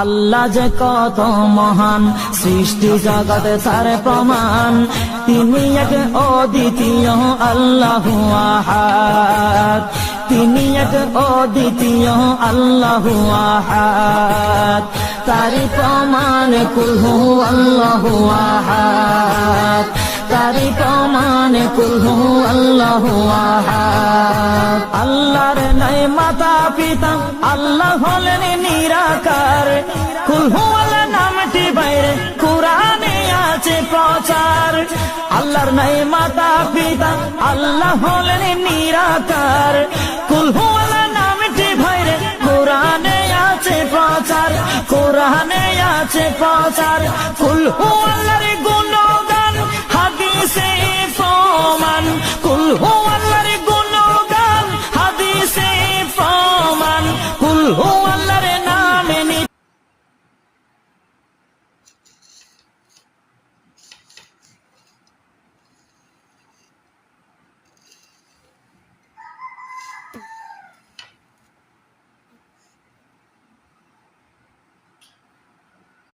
আল্লাহ যে কত মহান, সৃষ্টি জগতে তার প্রমাণ। তিনি এক অদ্বিতীয় আল্লাহু আহাদ, তিনি এক অদ্বিতীয় আল্লাহু আহাদ। তারি প্রমাণ কুল হু আল্লাহু আহাদ, তারি প্রমাণ কুল হু আল্লাহু আহাদ। আল্লাহর নাই মাতা পিতা, আল্লাহ হলেন নিরাকার। কুল হু আল্লাহ নামটি বাইরে কুরআনে আছে প্রচার। আল্লাহর নাই মাতা পিতা, আল্লাহ হলেন নিরাকার। কুল হু আল্লাহ নামটি বাইরে কুরআনে আছে প্রচার, কুরআনে আছে প্রচার। কুল হু আল্লাহর